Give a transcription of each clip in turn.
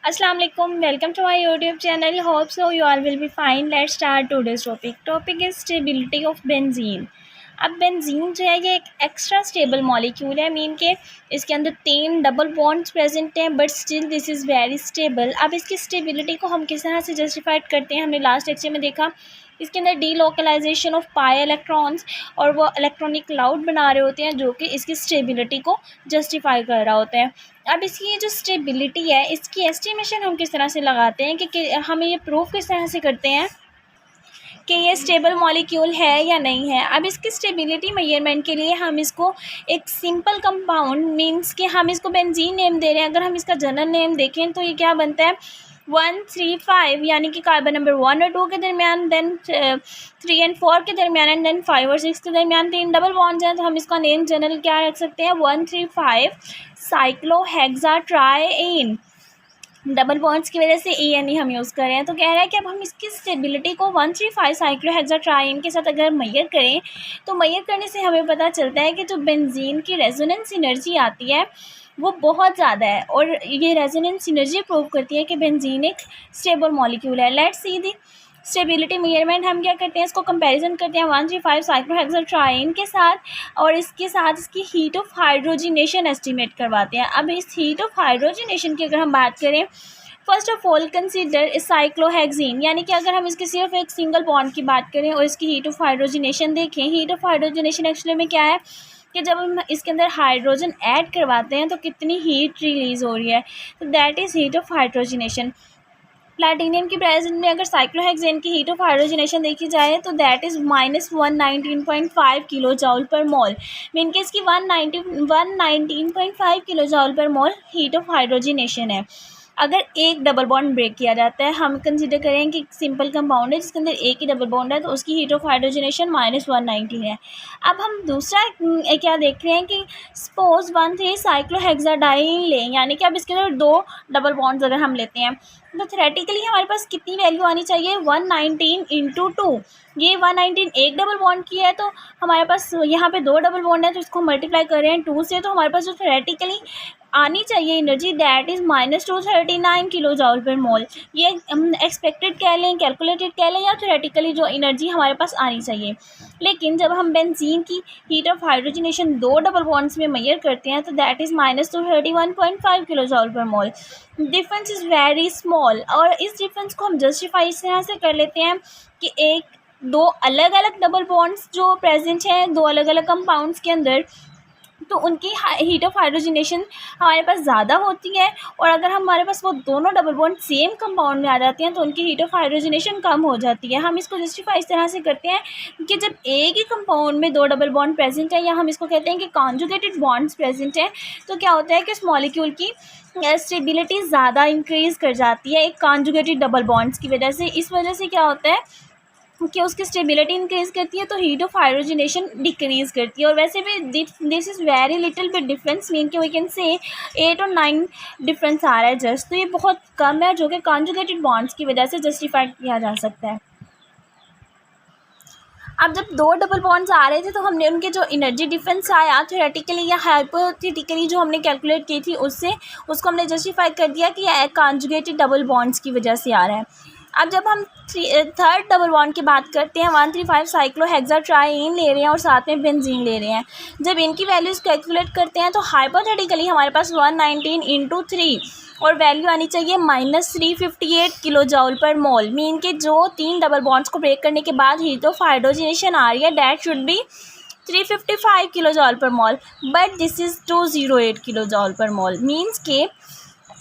अस्सलाम वालेकुम, welcome to my YouTube channel. Hope so you all will be fine. Let's start today's topic is stability of benzene. अब benzene जो है ये एक एक्स्ट्रा स्टेबल मॉलिक्यूल है, मीन के इसके अंदर 3 डबल बॉन्ड्स प्रेजेंट हैं but still this is very stable. अब इसकी स्टेबिलिटी को हम किस तरह से जस्टिफाइड करते हैं, हमने लास्ट लेक्चर में देखा। इसके अंदर डीलोकलाइजेशन ऑफ पाई इलेक्ट्रॉन्स और वो इलेक्ट्रॉनिक क्लाउड बना रहे होते हैं जो कि इसकी स्टेबिलिटी को जस्टिफाई कर रहा होता है। अब इसकी ये जो स्टेबिलिटी है इसकी एस्टिमेशन हम किस तरह से लगाते हैं कि हमें ये प्रूफ किस तरह से करते हैं कि ये स्टेबल मॉलिक्यूल है या नहीं है। अब इसकी स्टेबिलिटी मेजरमेंट के लिए हम इसको एक सिंपल कंपाउंड मींस कि हम इसको बेंजीन नेम दे रहे हैं। अगर हम इसका जनरल नेम देखें तो ये क्या बनता है 1, 3, 5, यानी कि कार्बन नंबर 1 और 2 के दरमियान, देन 3 और 4 के दरमियान एंड देन 5 और 6 के दरमियान 3 डबल बॉन्ड्स हैं। तो हम इसका नेम जनरल क्या रख सकते हैं 1,3,5 साइक्लोहेक्साट्राईन। डबल बॉन्ड्स की वजह से ENE हम यूज़ कर रहे हैं। तो कह रहा है कि अब हम इसकी स्टेबिलिटी को 1,3,5 साइक्लोहेक्साट्राईन के साथ अगर मैयर करें तो मैयर करने से हमें पता चलता है कि जो बेंजीन की रेजोनेंस एनर्जी आती है वो बहुत ज़्यादा है और ये रेजोनेंस एनर्जी प्रूव करती है कि बेंजीन एक स्टेबल मॉलिक्यूल है। Let's see the stability measurement. हम क्या करते हैं, इसको कंपैरिजन करते हैं 1,3,5 साइक्लोहेक्साट्राईन के साथ और इसके साथ इसकी हीट ऑफ हाइड्रोजिनेशन एस्टिमेट करवाते हैं। अब इस हीट ऑफ हाइड्रोजिनेशन की अगर हम बात करें, first of all consider cyclohexene, यानी कि अगर हम इसके सिर्फ एक सिंगल बॉन्ड की बात करें और इसकी हीट ऑफ हाइड्रोजिनेशन देखें, हीट ऑफ हाइड्रोजिनेशन एक्चुअली में क्या है कि जब हम इसके अंदर हाइड्रोजन ऐड करवाते हैं तो कितनी हीट रिलीज़ हो रही है, तो that is heat of hydrogenation. Platinum की प्रेजेंस में अगर साइक्लोहेक्सेन की हीट ऑफ हाइड्रोजिनेशन देखी जाए तो that is -119.5 kilo joule per mole. Mean के इसकी 119.5 kilo joule per mole heat of hydrogenation है। अगर एक डबल बॉन्ड ब्रेक किया जाता है, हम कंसिडर करें कि सिंपल कंपाउंड है जिसके अंदर एक ही डबल बॉन्ड है, तो उसकी हीट ऑफ हाइड्रोजिनेशन -190 है। अब हम दूसरा क्या देख रहे हैं कि सपोज 1,3 साइक्लोहेक्साडाइन लें, यानी कि अब इसके अंदर 2 डबल बॉन्ड्स अगर हम लेते हैं तो थ्योरेटिकली हमारे पास कितनी वैल्यू आनी चाहिए 119 × 2। ये 119 एक डबल बॉन्ड की है तो हमारे पास यहाँ पे 2 डबल बॉन्ड है तो इसको मल्टीप्लाई कर रहे हैं 2 से, तो हमारे पास जो थ्योरेटिकली आनी चाहिए energy that is -239 kilo joule per मोल। ये हम एक्सपेक्टेड कह लें, कैलकुलेटेड कह लें या थ्योरेटिकली जो एनर्जी हमारे पास आनी चाहिए। लेकिन जब हम बेंजीन की heat of hydrogenation 2 double bonds में मेजर करते हैं तो that is -231.5 kilo joule per mole. Difference is very small और इस डिफरेंस को हम जस्टिफाई इस तरह से कर लेते हैं कि दो अलग अलग डबल बॉन्ड्स जो प्रेजेंट हैं 2 अलग अलग कंपाउंड्स के अंदर, तो उनकी हीट ऑफ हाइड्रोजिनेशन हमारे पास ज़्यादा होती है और अगर हमारे पास वो दोनों डबल बॉन्ड सेम कंपाउंड में आ जाते हैं तो उनकी हीट ऑफ हाइड्रोजिनेशन कम हो जाती है। हम इसको जस्टिफाई इस तरह से करते हैं कि जब एक ही कंपाउंड में 2 डबल बॉन्ड प्रेजेंट है या हम इसको कहते हैं कि कॉन्जुगेटेड बॉन्ड्स प्रेजेंट हैं, तो क्या होता है कि उस मॉलिक्यूल की स्टेबिलिटी ज़्यादा इंक्रीज़ कर जाती है एक कॉन्जुगेटेड डबल बॉन्ड्स की वजह से। इस वजह से क्या होता है कि उसकी स्टेबिलिटी इंक्रीज़ करती है तो हीट ऑफ हाइड्रोजिनेशन डिक्रीज़ करती है। और वैसे भी this is very little bit difference, mean कि वी कैन से 8 और 9 डिफरेंस आ रहा है जस्ट, तो ये बहुत कम है जो कि कॉन्जुगेटेड बॉन्ड्स की वजह से जस्टिफाइड किया जा सकता है। अब जब 2 डबल बॉन्ड्स आ रहे थे तो हमने उनके जो एनर्जी डिफरेंस आया थ्योरेटिकली या हाइपोथेटिकली जो हमने कैलकुलेट की थी उसको हमने जस्टिफाई कर दिया कि यह कॉन्जुगेटेड डबल बॉन्ड्स की वजह से आ रहा है। अब जब हम थर्ड डबल बॉन्ड की बात करते हैं 1,3,5 साइक्लोहेक्साट्राईन ले रहे हैं और साथ में बेंजीन ले रहे हैं, जब इनकी वैल्यूज़ कैलकुलेट करते हैं तो हाइपोथेटिकली हमारे पास 119 × 3 और वैल्यू आनी चाहिए -358 किलो जॉल पर मोल। मीन के जो 3 डबल बॉन्ड्स को ब्रेक करने के बाद हीट ऑफ हाइड्रोजिनेशन आ रही है that should be 355 kilo joule per mole, but this is 208 kilo joule per mole. Means के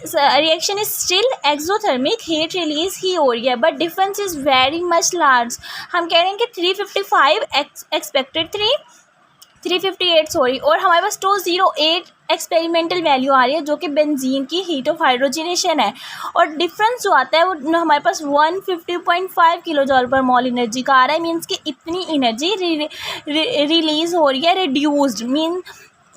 reaction is still exothermic, heat release ही हो रही है but difference is very much large. हम कह रहे हैं कि 355 एक्सपेक्टेड 358 सॉरी, और हमारे पास 208 एक्सपेरिमेंटल वैल्यू आ रही है जो कि बेंजीन की हीट ऑफ हाइड्रोजिनेशन है और डिफरेंस जो आता है वो हमारे पास 150.5 किलो जॉल पर मोल एनर्जी का आ रहा है। मीन्स कि इतनी एनर्जी रिलीज़ हो रही है रिड्यूस्ड, मीन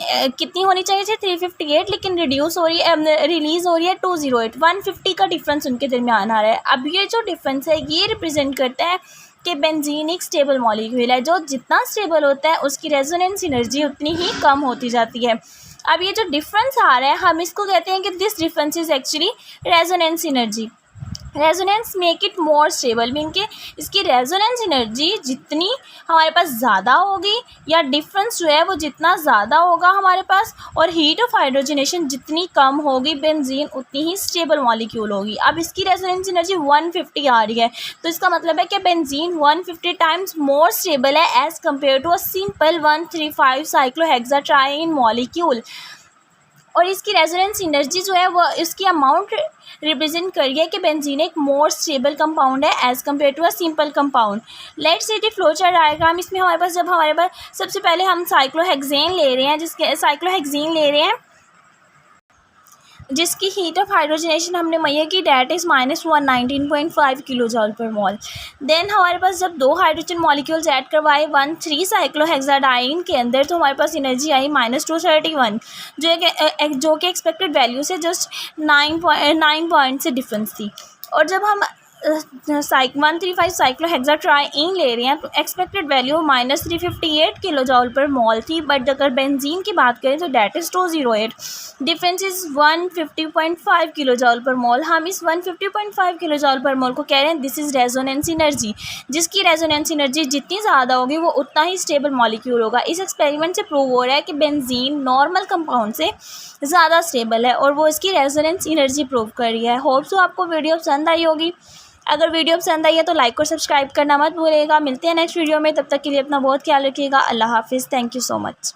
कितनी होनी चाहिए थी 358 लेकिन रिड्यूस हो रही है रिलीज़ हो रही है 208, 150 का डिफरेंस उनके दरमियान आ रहा है। अब ये जो डिफरेंस है ये रिप्रेजेंट करता है कि बेंजीन एक स्टेबल मॉलिक्यूल है, जो जितना स्टेबल होता है उसकी रेजोनेंस एनर्जी उतनी ही कम होती जाती है। अब ये जो डिफरेंस आ रहा है हम इसको कहते हैं कि this difference is actually resonance energy. Resonance make it more stable, mean के इसकी रेजोनेंस एनर्जी जितनी हमारे पास ज़्यादा होगी या डिफरेंस जो है वो जितना ज़्यादा होगा हमारे पास, और हीट ऑफ हाइड्रोजनेशन जितनी कम होगी बेंजीन उतनी ही स्टेबल मॉलिक्यूल होगी। अब इसकी रेजोनेंस एनर्जी 150 आ रही है, तो इसका मतलब है कि बेंजीन 150 टाइम्स मोर स्टेबल है as compare to a simple 135 cyclohexatriene molecule. और इसकी रेजोनेंस एनर्जी जो है वो इसकी अमाउंट रिप्रेजेंट कर रही है कि बेंजीन एक मोर स्टेबल कंपाउंड है as compare to a simple compound. Let's see the flow chart diagram. इसमें हमारे पास सबसे पहले हम साइक्लोहेक्सेन ले रहे हैं जिसकी हीट ऑफ हाइड्रोजनेशन हमने मैयर की, that is -119.5 kilo joule per mole. Then हमारे पास जब 2 हाइड्रोजन मॉलिक्यूल्स ऐड करवाए 1,3 साइक्लोहेक्साडाइन के अंदर, तो हमारे पास एनर्जी आई -231, जो कि एक्सपेक्टेड वैल्यू से जस्ट 9 पॉइंट से डिफरेंस थी। और जब हम 135 साइक्लोहेक्साट्राइन ले रहे हैं तो expected value -358 kilo joule per मोल थी, बट अगर बेंजीन की बात करें तो that is 208, difference is 150.5 kilo joule per मोल। हम इस 150.5 किलो जॉल पर मोल को कह रहे हैं दिस इज़ रेजोनेंस एनर्जी, जिसकी रेजोनेंस एनर्जी जितनी ज़्यादा होगी वो उतना ही स्टेबल मॉलिक्यूल होगा। इस एक्सपेरिमेंट से प्रूव हो रहा है कि बेंजीन नॉर्मल कंपाउंड से ज़्यादा स्टेबल है, और वो इसकी रेजोनेंस एनर्जी प्रूव कर रही है। होप सो आपको वीडियो पसंद आई होगी। अगर वीडियो पसंद आई है तो लाइक और सब्सक्राइब करना मत भूलिएगा। मिलते हैं नेक्स्ट वीडियो में, तब तक के लिए अपना बहुत ख्याल रखिएगा। अल्लाह हाफिज़। Thank you so much.